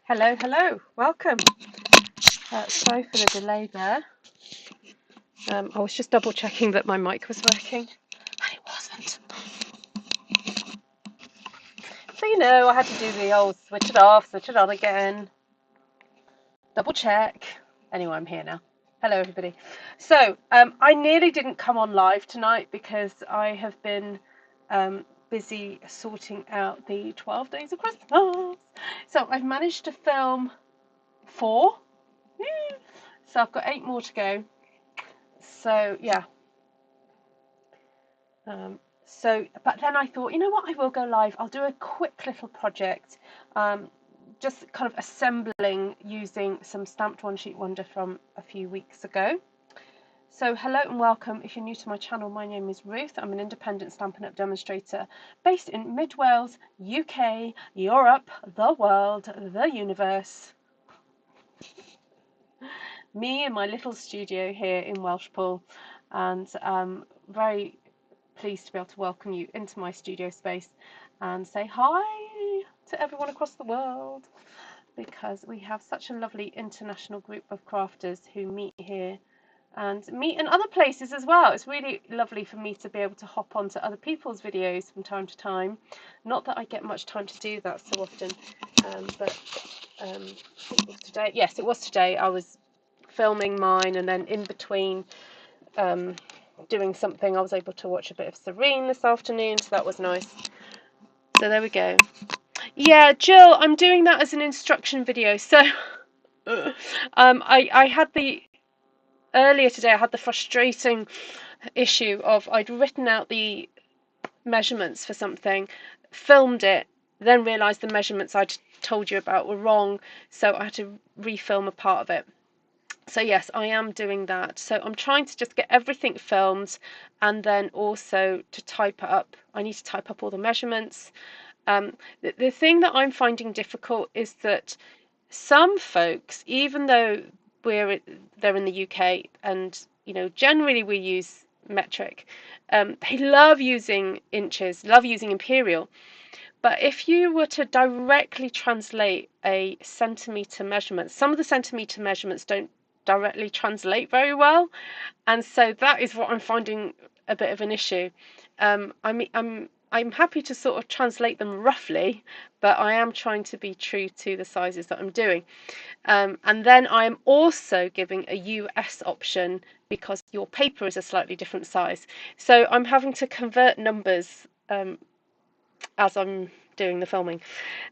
Hello, hello, welcome. Sorry for the delay there. I was just double checking that my mic was working, and it wasn't. So, you know, I had to do the old switch it off, switch it on again, double check. Anyway, I'm here now. Hello, everybody. So, I nearly didn't come on live tonight because I have been busy sorting out the 12 days of Christmas. So, I've managed to film 4. So, I've got 8 more to go. So, yeah. But then I thought, you know what, I will go live. I'll do a quick little project, just kind of assembling using some Stamped One Sheet Wonder from a few weeks ago. So hello and welcome. If you're new to my channel, my name is Ruth. I'm an independent Stampin' Up demonstrator based in Mid Wales, UK, Europe, the world, the universe. Me in my little studio here in Welshpool, and very pleased to be able to welcome you into my studio space and say hi to everyone across the world, because we have such a lovely international group of crafters who meet here and meet in other places as well. It's really lovely for me to be able to hop onto other people's videos from time to time. Not that I get much time to do that so often, but I think it was today. Yes, it was today. I was filming mine, and then in between doing something, I was able to watch a bit of Serene this afternoon, so that was nice. So there we go. Yeah, Jill, I'm doing that as an instruction video. So I had earlier today I had the frustrating issue of I'd written out the measurements for something, filmed it, then realised the measurements I'd told you about were wrong, so I had to refilm a part of it. So yes, I am doing that. So I'm trying to just get everything filmed, and then also to type it up. I need to type up all the measurements. The thing that I'm finding difficult is that some folks, even though they're in the UK, and you know generally we use metric, they love using inches, love using imperial. But if you were to directly translate a centimetre measurement, some of the centimetre measurements don't directly translate very well, and so that is what I'm finding a bit of an issue. I'm happy to sort of translate them roughly, but I am trying to be true to the sizes that I'm doing. And then I'm also giving a US option because your paper is a slightly different size. So I'm having to convert numbers as I'm doing the filming.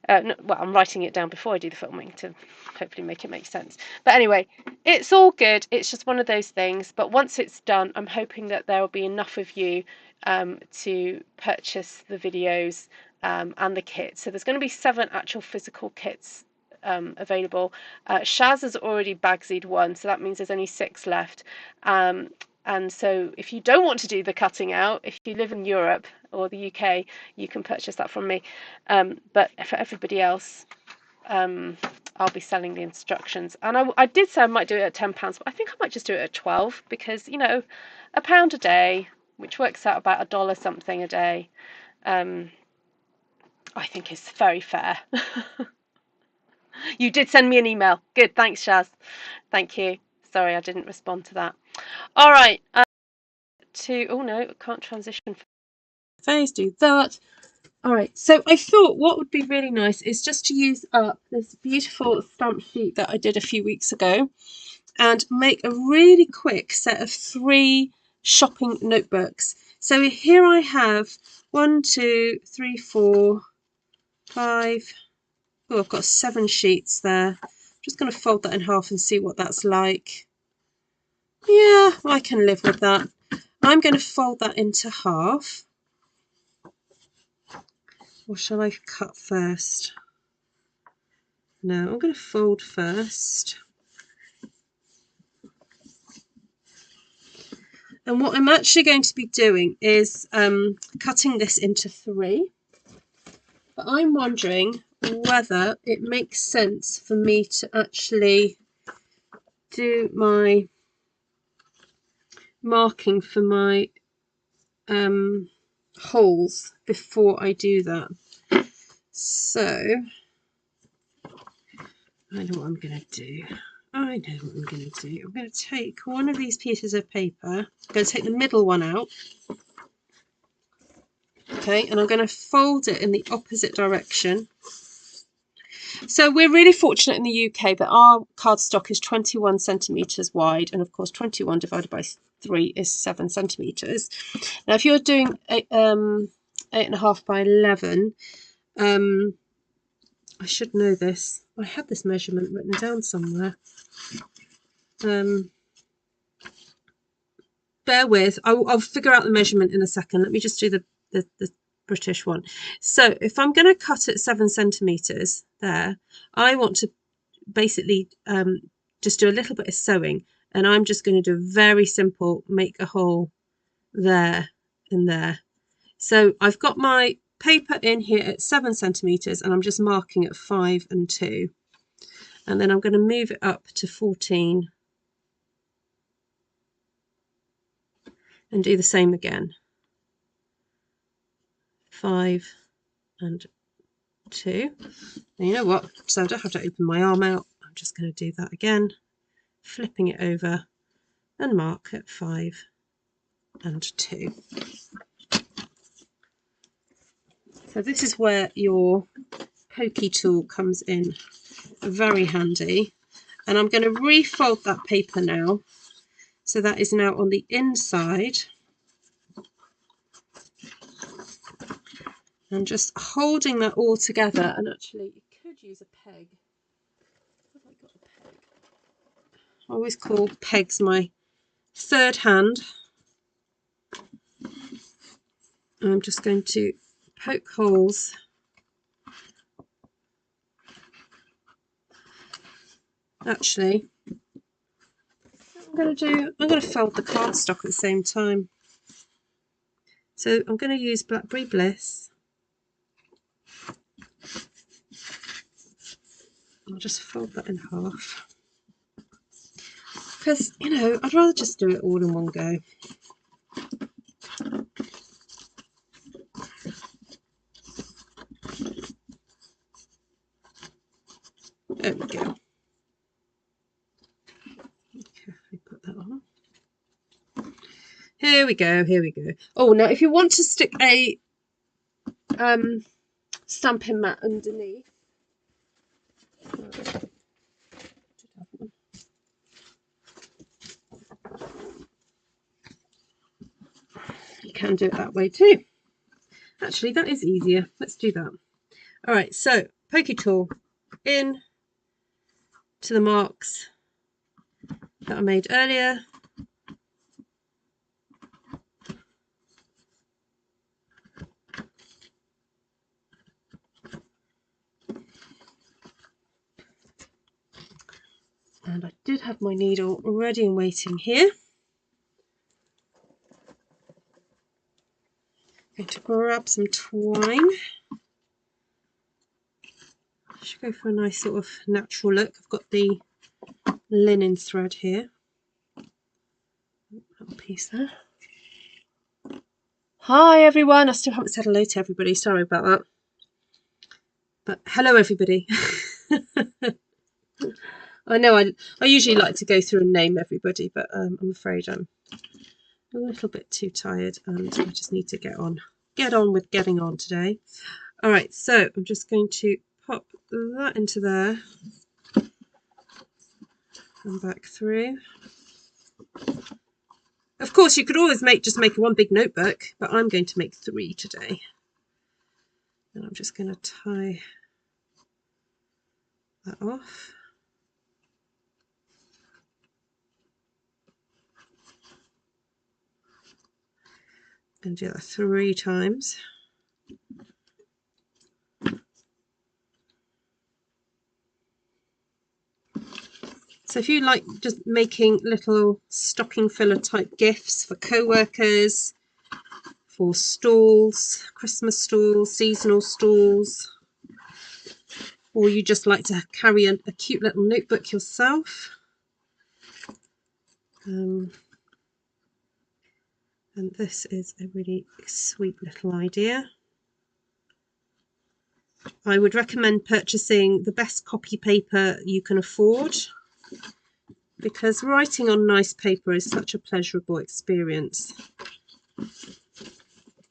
Well, I'm writing it down before I do the filming to hopefully make it make sense. But anyway, it's all good. It's just one of those things. But once it's done, I'm hoping that there will be enough of you to purchase the videos and the kits. So there's going to be 7 actual physical kits available. Shaz has already bagsied one, so that means there's only 6 left. And so if you don't want to do the cutting out, if you live in Europe or the UK, you can purchase that from me. But for everybody else, I'll be selling the instructions. And I did say I might do it at £10, but I think I might just do it at 12 because, you know, £1 a day, which works out about $1 something a day, I think is very fair. You did send me an email. Good, thanks, Shaz. Thank you. Sorry, I didn't respond to that. All right. Oh no, I can't transition. Phase, do that. All right, so I thought what would be really nice is just to use up this beautiful stamp sheet that I did a few weeks ago and make a really quick set of 3 shopping notebooks. So here I have 1, 2, 3, 4, 5. Oh, I've got 7 sheets there. I'm just going to fold that in half and see what that's like. Yeah, I can live with that. I'm going to fold that into half. Or shall I cut first? No, I'm going to fold first. And what I'm actually going to be doing is cutting this into 3. But I'm wondering whether it makes sense for me to actually do my marking for my holes before I do that. So I know what I'm going to do. I know what I'm going to do. I'm going to take one of these pieces of paper. I'm going to take the middle one out. Okay, and I'm going to fold it in the opposite direction. So we're really fortunate in the UK that our cardstock is 21 centimetres wide, and of course 21 divided by 3 is 7 centimetres. Now if you're doing 8.5 by 11, I should know this. I had this measurement written down somewhere. Bear with, I'll figure out the measurement in a second. Let me just do the British one. So if I'm going to cut at 7 centimetres there, I want to basically just do a little bit of sewing, and I'm just going to do a very simple make a hole there and there. So I've got my paper in here at 7 centimetres, and I'm just marking at 5 and 2, and then I'm going to move it up to 14 and do the same again. 5 and 2. And you know what? So I don't have to open my arm out. I'm just going to do that again, flipping it over and mark at 5 and 2. So this is where your pokey tool comes in very handy. And I'm going to refold that paper now. So that is now on the inside. And just holding that all together. And actually, you could use a peg. Have I got a peg? I always call pegs my third hand. And I'm just going to poke holes. Actually, I'm going to fold the cardstock at the same time. So I'm going to use Blackberry Bliss. I'll just fold that in half. Because, you know, I'd rather just do it all in one go. There we go. Carefully put that on. Here we go, here we go. Oh, now if you want to stick a Stampin' mat underneath, you can do it that way too. Actually, that is easier. Let's do that. All right, so pokey tool in to the marks that I made earlier. And I did have my needle ready and waiting here. I'm going to grab some twine. I should go for a nice sort of natural look. I've got the linen thread here. Little piece there. Hi everyone. I still haven't said hello to everybody. Sorry about that. But hello everybody. I know I usually like to go through and name everybody, but I'm afraid I'm a little bit too tired and I just need to get on with getting on today. All right, so I'm just going to pop that into there and back through. Of course, you could always just make one big notebook, but I'm going to make 3 today. And I'm just going to tie that off. And do that 3 times. So if you like just making little stocking filler type gifts for co-workers, for stalls, Christmas stalls, seasonal stalls, or you just like to carry a cute little notebook yourself, and this is a really sweet little idea. I would recommend purchasing the best copy paper you can afford, because writing on nice paper is such a pleasurable experience.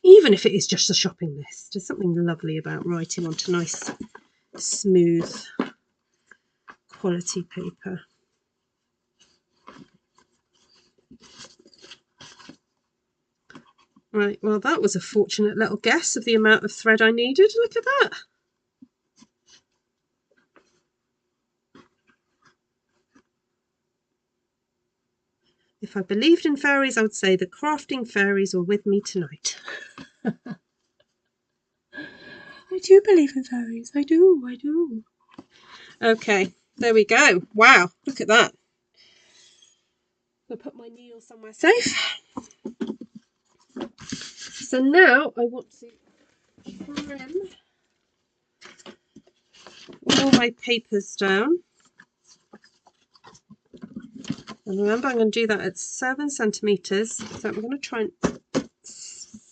Even if it is just a shopping list, there's something lovely about writing onto nice, smooth, quality paper. Right, well, that was a fortunate little guess of the amount of thread I needed. Look at that. If I believed in fairies, I would say the crafting fairies are with me tonight. I do believe in fairies. I do. Okay, there we go. Wow, look at that. I'll put my needle somewhere safe. So now I want to trim all my papers down. And remember, I'm going to do that at 7 centimetres. So I'm going to try and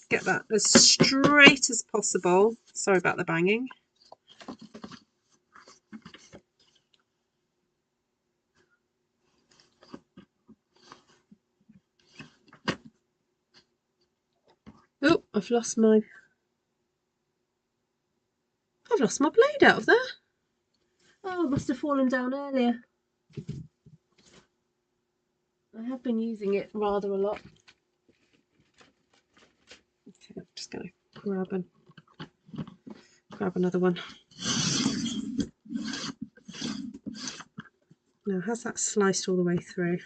get that as straight as possible. Sorry about the banging. Oh, I've lost my blade out of there. Oh, it must have fallen down earlier. I have been using it rather a lot. Okay, I'm just going to grab another one. Now, has that sliced all the way through?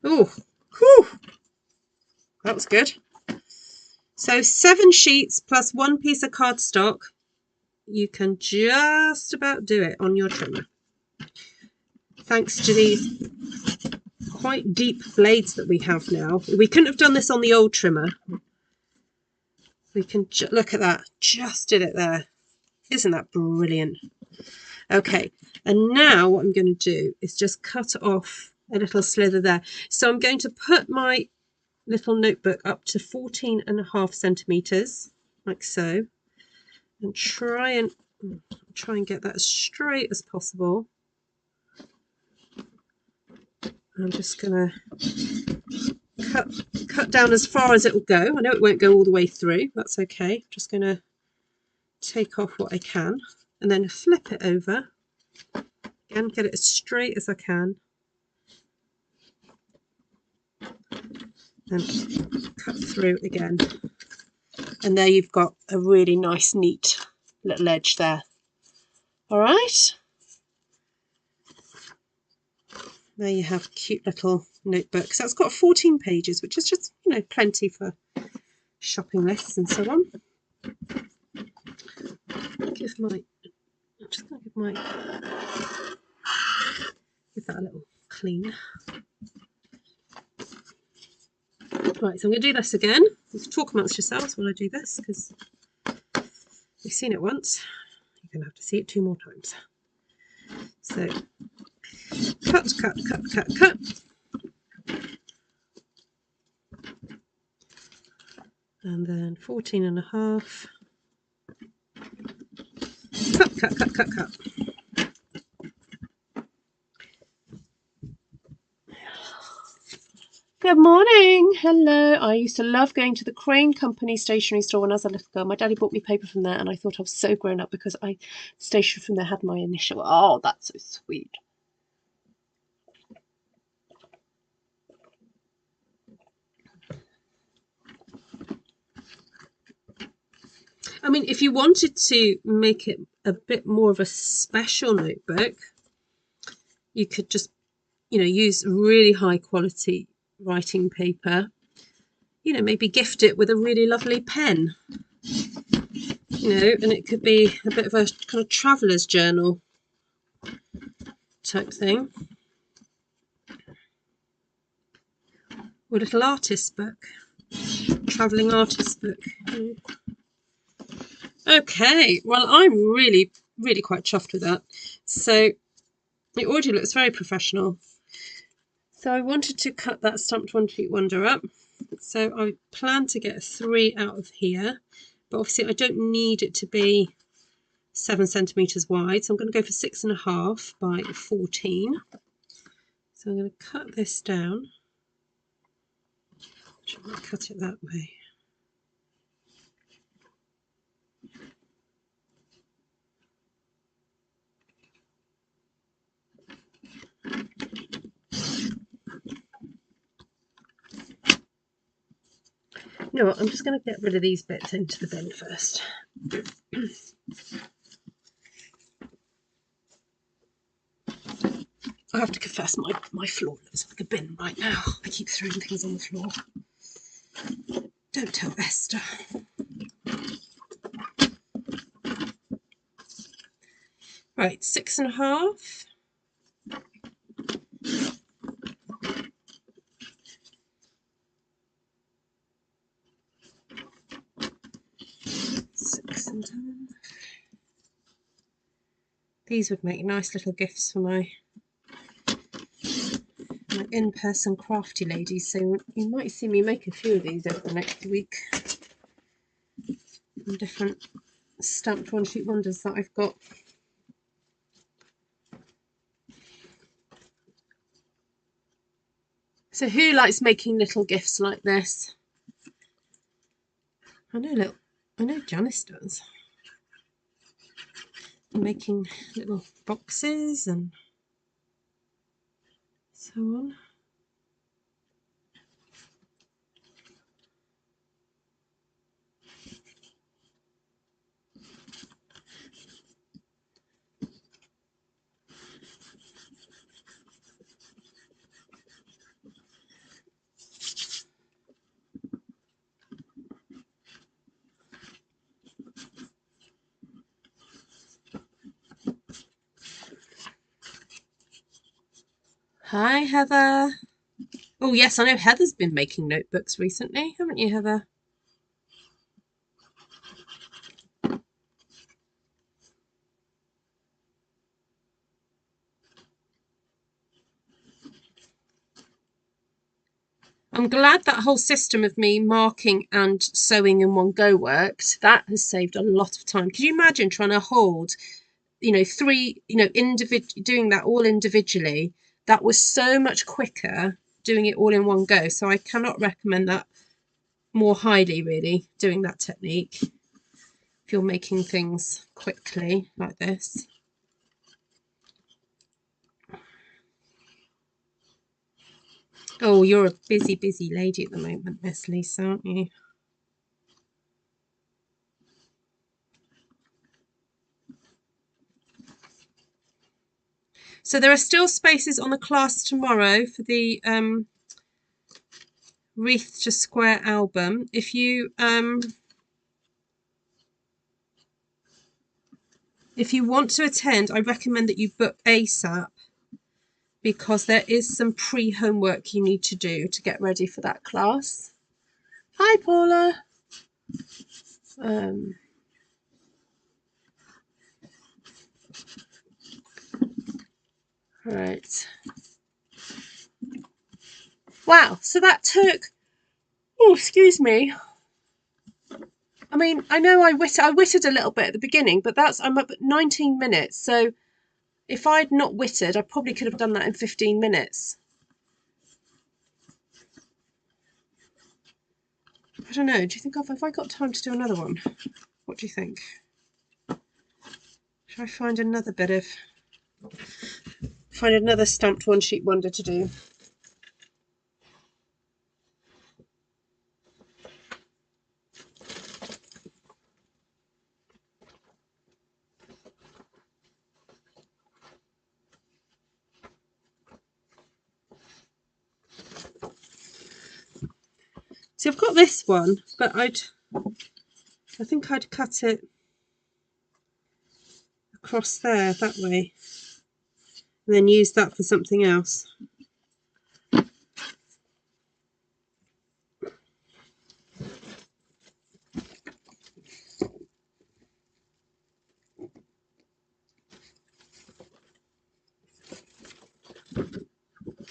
Oh, whew, that was good. So 7 sheets plus 1 piece of cardstock. You can just about do it on your trimmer. Thanks to these quite deep blades that we have now. We couldn't have done this on the old trimmer. We can look at that. Just did it there. Isn't that brilliant? Okay, and now what I'm going to do is just cut off a little slither there. So I'm going to put my little notebook up to 14.5 centimetres, like so, and try and get that as straight as possible. I'm just going to cut down as far as it will go. I know it won't go all the way through. That's okay. I'm just going to take off what I can and then flip it over. Again, get it as straight as I can. And cut through again. And there you've got a really nice, neat little edge there. All right. There you have a cute little notebook. So it's got 14 pages, which is just, you know, plenty for shopping lists and so on. I'm just going to give that a little clean. Right, so I'm going to do this again. You can talk amongst yourselves while I do this, because you've seen it once. You're going to have to see it 2 more times. So cut. And then 14.5. Cut. Good morning. Hello. I used to love going to the Crane Company stationery store when I was a little girl. My daddy bought me paper from there, and I thought I was so grown up because stationery from there had my initial. Oh, that's so sweet. I mean, if you wanted to make it a bit more of a special notebook, you could just, you know, use really high quality writing paper. You know, maybe gift it with a really lovely pen. You know, and it could be a bit of a kind of traveller's journal type thing. Or a little artist book. Travelling artist book. Okay, well, I'm really quite chuffed with that. So it already looks very professional. So I wanted to cut that Stamped One Treat Wonder up. So I plan to get 3 out of here. but obviously I don't need it to be 7 centimeters wide, so I'm going to go for 6.5 by 14. So I'm going to cut this down. Should I cut it that way? You know what, I'm just going to get rid of these bits into the bin first. I have to confess, my floor looks like a bin right now. I keep throwing things on the floor. Don't tell Esther. Right, 6.5. These would make nice little gifts for my in-person crafty ladies, so you might see me make a few of these over the next week. And different stamped one-sheet wonders that I've got. So who likes making little gifts like this? I know Janice does. Making little boxes and so on. Hi, Heather. Oh, yes, I know Heather's been making notebooks recently, haven't you, Heather? I'm glad that whole system of me marking and sewing in one go worked. That has saved a lot of time. Can you imagine trying to hold, three, doing that all individually? That was so much quicker doing it all in one go. So I cannot recommend that more highly, really, doing that technique if you're making things quickly like this. Oh, you're a busy, busy lady at the moment, Miss Lisa, aren't you? So there are still spaces on the class tomorrow for the Wreath to Square album. If you want to attend, I recommend that you book ASAP, because there is some pre-homework you need to do to get ready for that class. Hi, Paula. Right. Wow, so that took, oh, excuse me. I mean, I know I witted a little bit at the beginning, but I'm up at 19 minutes. So if I'd not witted, I probably could have done that in 15 minutes. I don't know. Do you think have I got time to do another one? What do you think? Should I find another stamped one-sheet wonder to do? So I've got this one, but I think I'd cut it across there that way and then use that for something else.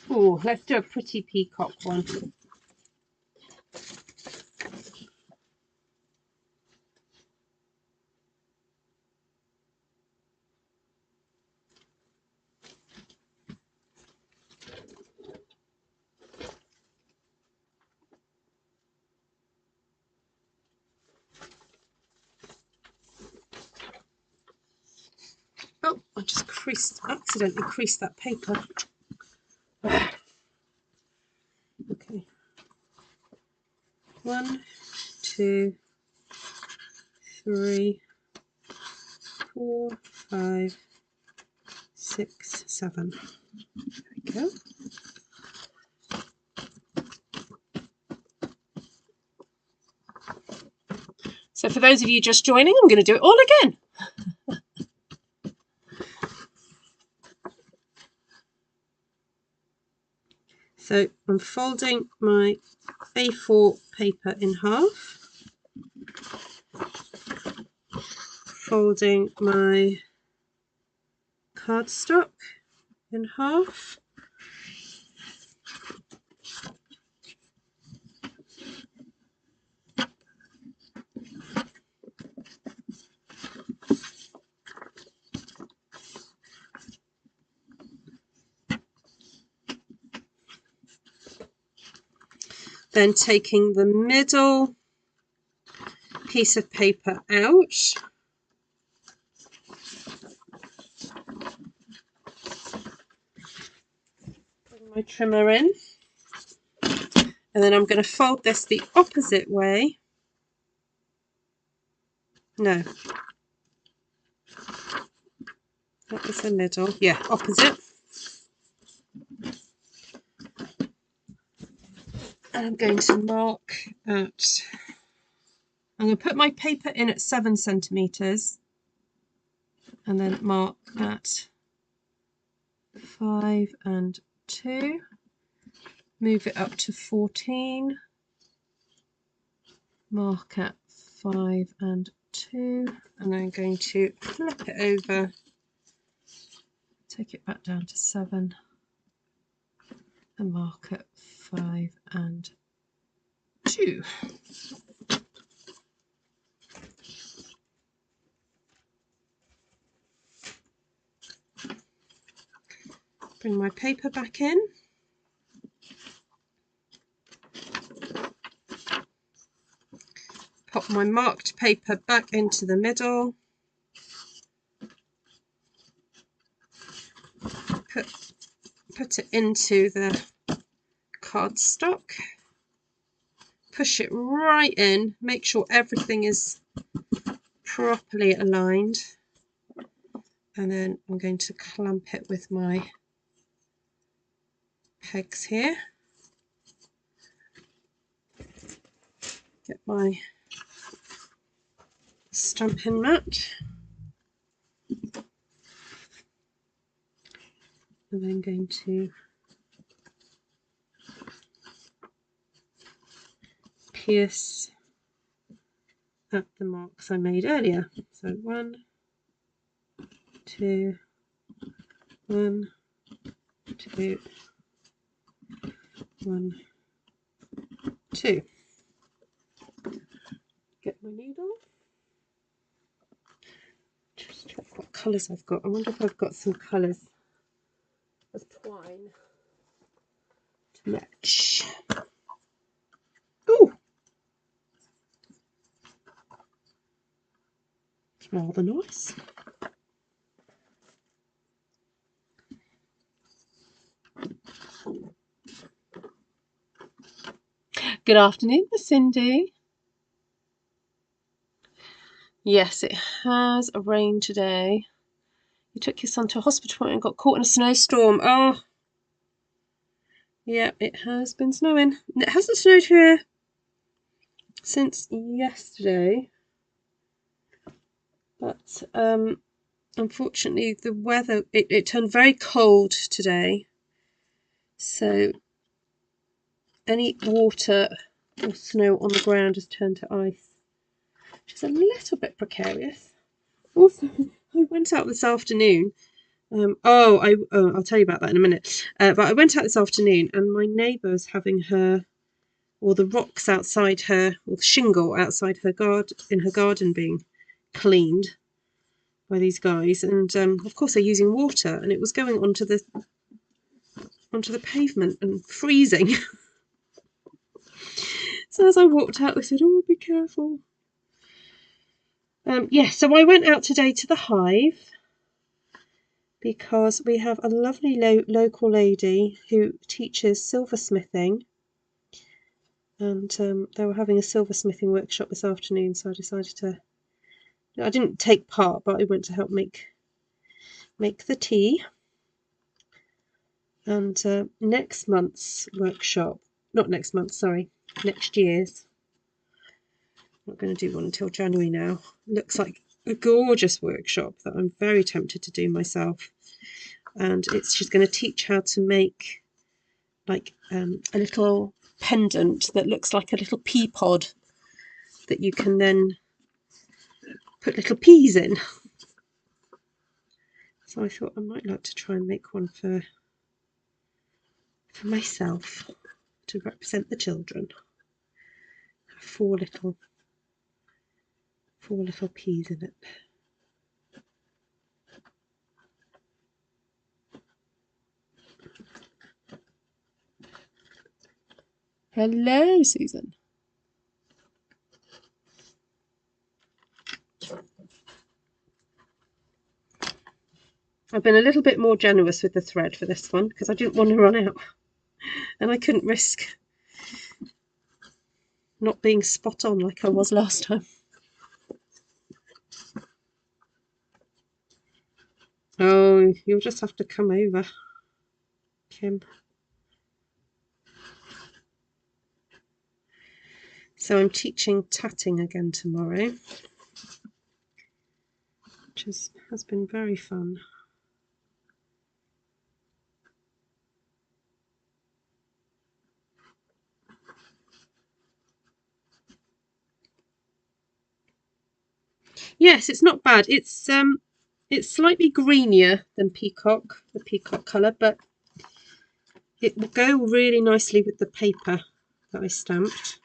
Oh, let's do a pretty peacock one. Oh, I just accidentally creased that paper. Okay. 1, 2, 3, 4, 5, 6, 7. There we go. So for those of you just joining, I'm going to do it all again. So I'm folding my A4 paper in half, folding my cardstock in half, then taking the middle piece of paper out, putting my trimmer in, and then I'm going to fold this the opposite way. No, that was the middle. Yeah, opposite. And I'm going to mark at, I'm going to put my paper in at 7 centimetres and then mark at 5 and 2, move it up to 14, mark at 5 and 2, and I'm going to flip it over, take it back down to 7 and mark at 5 and 2. Bring my paper back in. Pop my marked paper back into the middle. Put it into the cardstock. Push it right in. Make sure everything is properly aligned. And then I'm going to clamp it with my pegs here. Get my Stampin' mat. And then going to pierce at the marks I made earlier. So 1, 2, 1, 2, 1, 2. Get my needle. Just check what colours I've got. I wonder if I've got some colours of twine to match. Ooh! It's rather nice. Good afternoon, Miss Cindy. Yes, it has rained today. You took your son to a hospital and got caught in a snowstorm. Oh, yeah, it has been snowing. It hasn't snowed here since yesterday, but unfortunately the weather, it turned very cold today, so any water or snow on the ground has turned to ice, which is a little bit precarious. Also, I went out this afternoon. I'll tell you about that in a minute. But I went out this afternoon, and my neighbour's having the rocks outside her, or the shingle outside her garden being cleaned by these guys, and of course they're using water, and it was going onto the pavement and freezing. So as I walked out, they said, "Oh, be careful." So I went out today to the hive, because we have a lovely local lady who teaches silversmithing, and they were having a silversmithing workshop this afternoon, so I decided to, I didn't take part, but I went to help make the tea. And next month's workshop, not next month, sorry, next year's, I'm not going to do one until January now, looks like a gorgeous workshop that I'm very tempted to do myself. And she's going to teach how to make like a little pendant that looks like a little pea pod that you can then put little peas in. So I thought I might like to try and make one for myself to represent the children. 4 little peas in it. Hello, Susan. I've been a little bit more generous with the thread for this one because I didn't want to run out, and I couldn't risk not being spot on like I was last time. Oh, you'll just have to come over, Kim. So I'm teaching tatting again tomorrow, which has been very fun. Yes, it's not bad. It's slightly greenier than peacock, the peacock colour, but it will go really nicely with the paper that I stamped.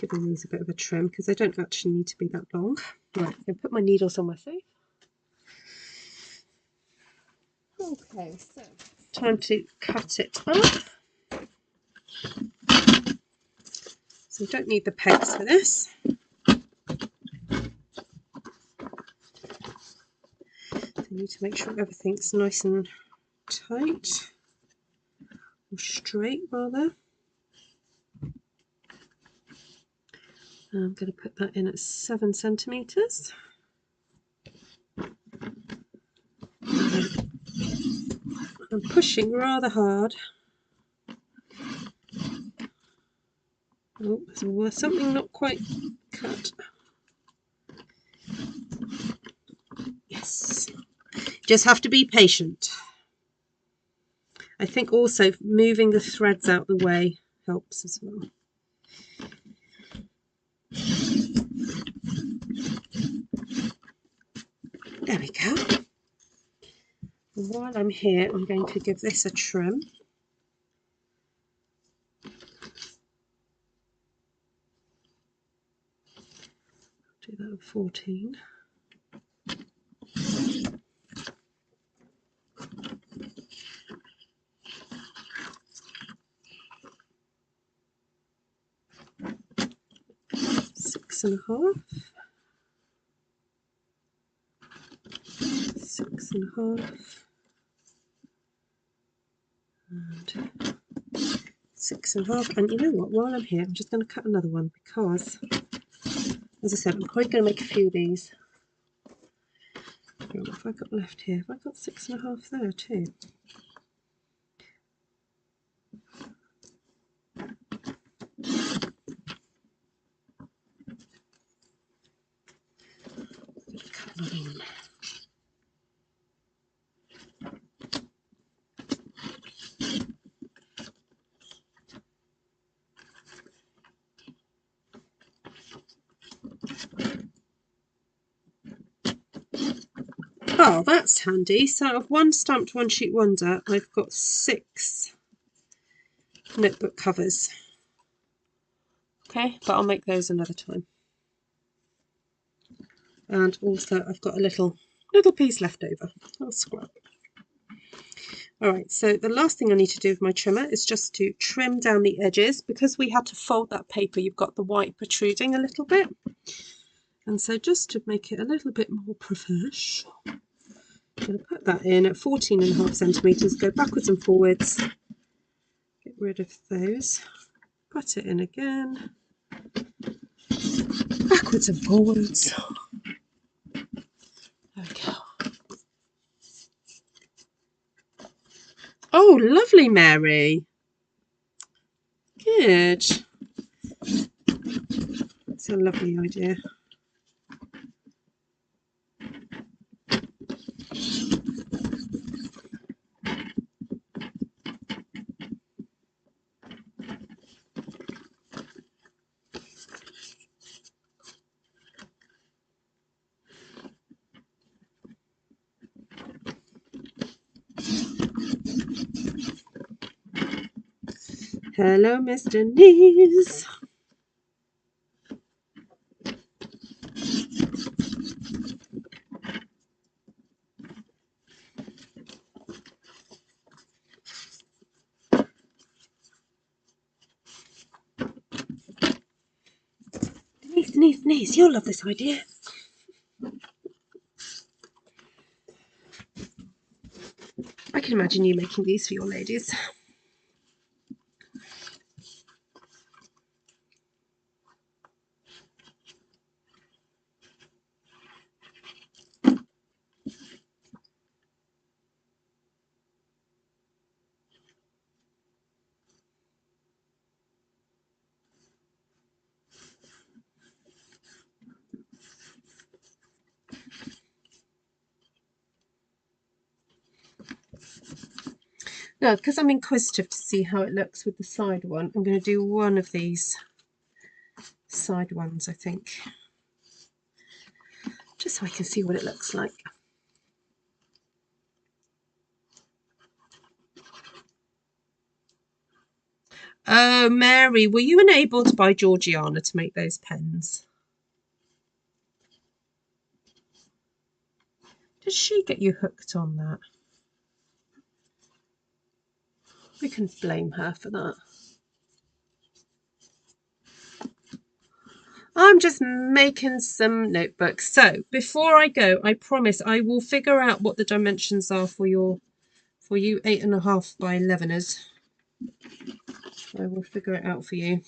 Giving these a bit of a trim because they don't actually need to be that long. Right, I'm going to put my needle somewhere safe. Okay, so time to cut it up. So you don't need the pegs for this. So you need to make sure everything's nice and tight, or straight rather. I'm going to put that in at 7 centimetres. I'm pushing rather hard. Oh, there's something not quite cut. Yes, just have to be patient. I think also moving the threads out the way helps as well. There we go. While I'm here, I'm going to give this a trim. Do that at 14. Six and a half. 6 and a half. And 6 and a half. And you know what, while I'm here, I'm just going to cut another one because, as I said, I'm quite going to make a few of these. What have I got left here? Have I got 6 and a half there too? Cut another one. Oh, that's handy. So out of one stamped one sheet wonder, I've got 6 notebook covers. Okay, but I'll make those another time. And also I've got a little piece left over. I'll scrap. Alright, so the last thing I need to do with my trimmer is just to trim down the edges. Because we had to fold that paper, you've got the white protruding a little bit. And so just to make it a little bit more professional, I'm going to put that in at 14.5 centimetres, go backwards and forwards, get rid of those, put it in again, backwards and forwards. There we go. Oh, lovely, Mary. Good. That's a lovely idea. Hello, Mr. Denise. Denise, you'll love this idea. I can imagine you making these for your ladies. Now, because I'm inquisitive to see how it looks with the side one, I'm going to do one of these side ones, I think, just so I can see what it looks like. Oh, Mary, were you enabled by Georgiana to make those pens? Did she get you hooked on that? We can blame her for that. I'm just making some notebooks. So before I go, I promise I will figure out what the dimensions are for you 8.5 by 11ers. I will figure it out for you.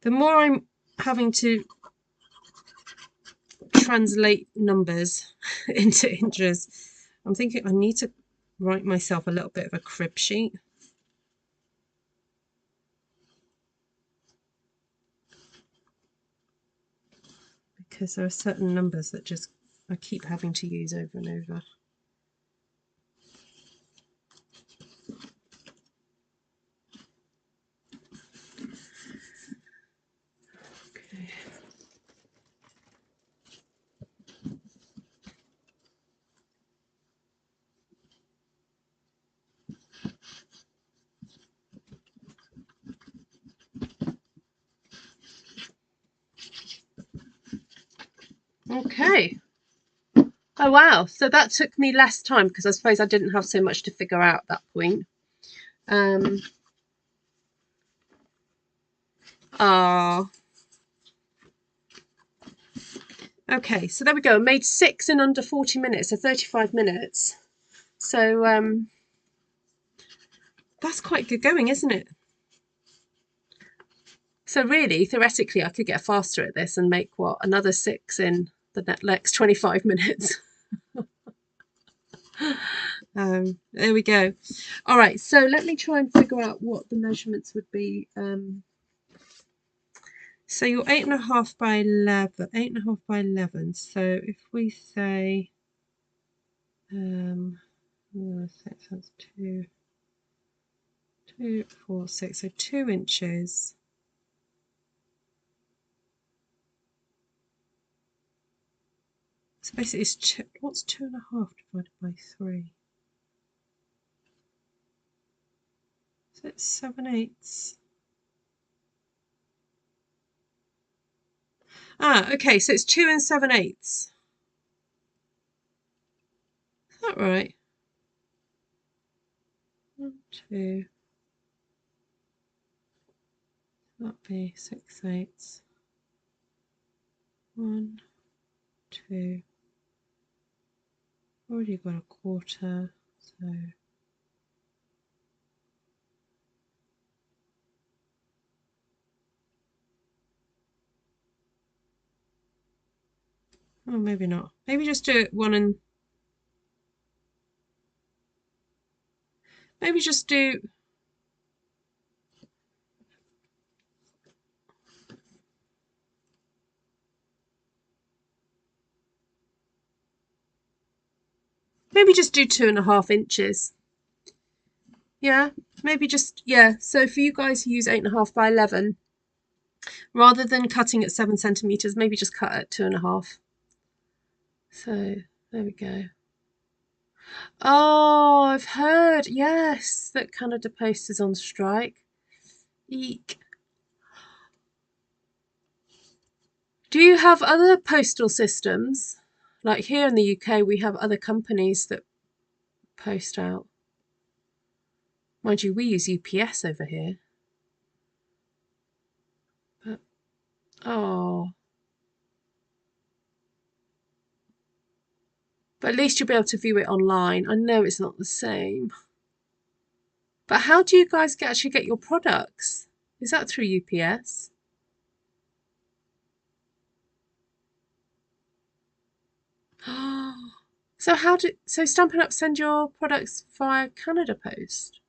The more I'm having to translate numbers into inches, I'm thinking I need to write myself a little bit of a crib sheet. Because there are certain numbers that just I keep having to use over and over. Okay. Oh wow, so that took me less time because I suppose I didn't have so much to figure out at that point. Okay, so there we go. I made 6 in under 40 minutes, so 35 minutes. So that's quite good going, isn't it? So really, theoretically, I could get faster at this and make, what, another 6 in the next 25 minutes. There we go. All right, so let me try and figure out what the measurements would be. So you're 8.5 by 11, 8.5 by 11. So if we say, that's 2, 4, 6, so 2 inches. So basically, it's what's 2.5 divided by 3? So it's 7/8. Okay, so it's 2 7/8. Is that right? 1, 2, That'd be 6/8. 1, 2. Already got a quarter, so oh, maybe not. Maybe just do it 1 and maybe just do maybe just do 2.5 inches. Yeah, maybe just, yeah. So for you guys who use 8.5 by 11, rather than cutting at 7 centimeters, maybe just cut at 2.5. So there we go. Oh, I've heard, yes, that Canada Post is on strike. Eek. Do you have other postal systems? Like here in the UK, we have other companies that post out. Mind you, we use UPS over here. But, oh. But at least you'll be able to view it online. I know it's not the same. But how do you guys actually get your products? Is that through UPS? So Stampin' Up send your products via Canada Post?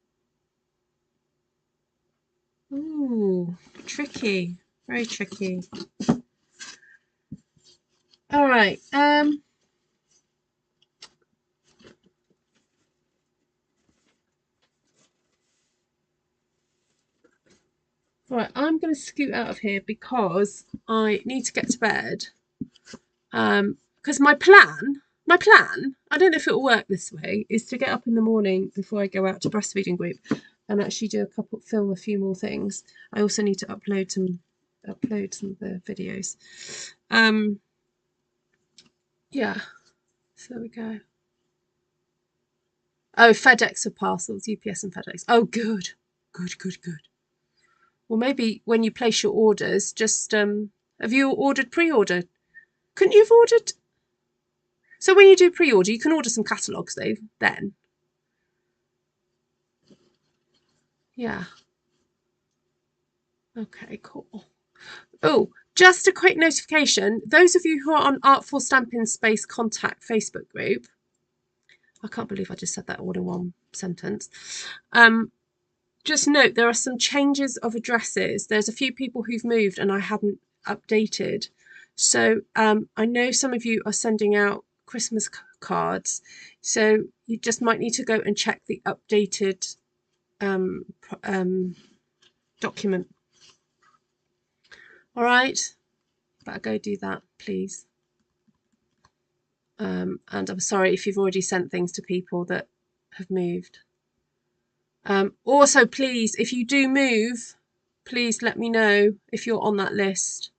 Ooh, tricky. Very tricky. All right. Right, I'm going to scoot out of here because I need to get to bed. Because my plan, I don't know if it'll work this way, is to get up in the morning before I go out to breastfeeding group and actually film a few more things. I also need to upload some of the videos. Yeah, so there we go. Oh, FedEx for parcels, UPS and FedEx. Oh, good. Well, maybe when you place your orders, just have you ordered pre-ordered? Couldn't you have ordered? So when you do pre-order, you can order some catalogues though, then. Yeah. Okay, cool. Oh, just a quick notification. Those of you who are on Artful Stampin Space Contact Facebook group, I can't believe I just said that all in one sentence. Just note there are some changes of addresses. There's a few people who've moved and I hadn't updated. So I know some of you are sending out Christmas cards. So you just might need to go and check the updated document. All right, better go do that, please. And I'm sorry if you've already sent things to people that have moved. Also, please, if you do move, please let me know if you're on that list.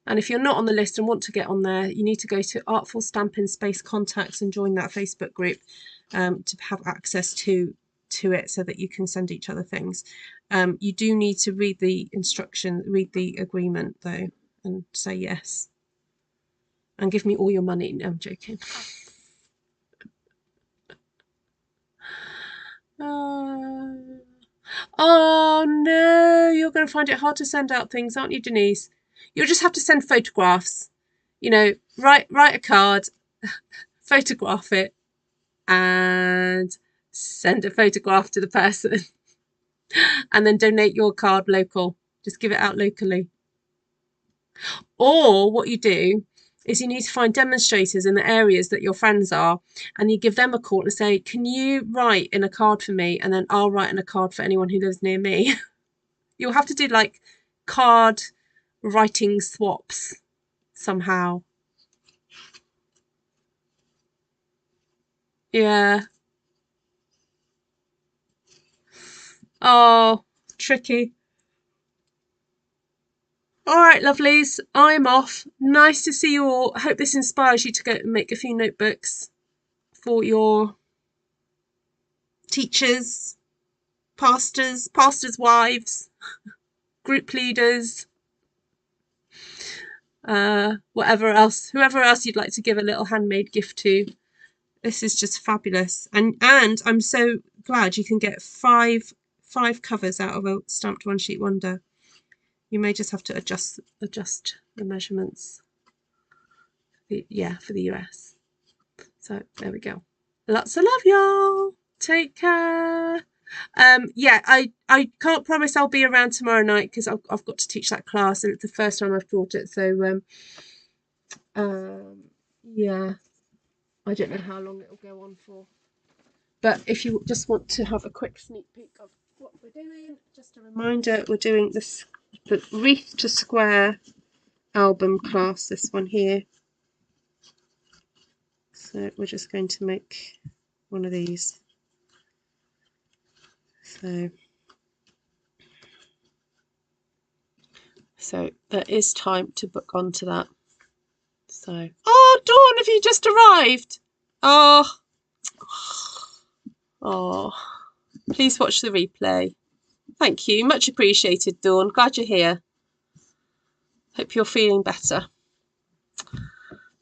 And if you're not on the list and want to get on there, you need to go to Artful Stampin Space Contacts and join that Facebook group to have access to it so that you can send each other things. You do need to read the read the agreement though, and say yes. And give me all your money. No, I'm joking. Oh no, you're going to find it hard to send out things, aren't you, Denise? You'll just have to send photographs. You know, write a card, photograph it, and send a photograph to the person. And then donate your card local. Just give it out locally. Or what you do is you need to find demonstrators in the areas that your friends are, and you give them a call and say, can you write in a card for me? And then I'll write in a card for anyone who lives near me. You'll have to do like card writing swaps somehow. Yeah. Oh, tricky. All right, lovelies, I'm off. Nice to see you all. I hope this inspires you to go and make a few notebooks for your teachers, pastors' wives, group leaders, whatever else, whoever else you'd like to give a little handmade gift to. This is just fabulous, and I'm so glad you can get five covers out of a stamped one sheet wonder. You may just have to adjust the measurements. Yeah, for the US. So there we go. Lots of love, y'all. Take care. Yeah, I can't promise I'll be around tomorrow night because I've got to teach that class, and it's the first time I've taught it. So yeah, I don't know how long it'll go on for. But if you just want to have a quick sneak peek of what we're doing, just a reminder, we're doing the Wreath to Square album class, this one here. So we're just going to make one of these. So there is time to book onto that. So, oh, Dawn, have you just arrived? Oh, please watch the replay. Thank you, much appreciated, Dawn. Glad you're here. Hope you're feeling better.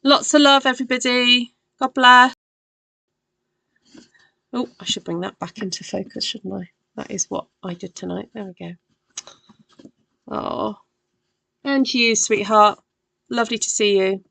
Lots of love, everybody. God bless. Oh, I should bring that back into focus, shouldn't I? That is what I did tonight. There we go. Oh, and you, sweetheart. Lovely to see you.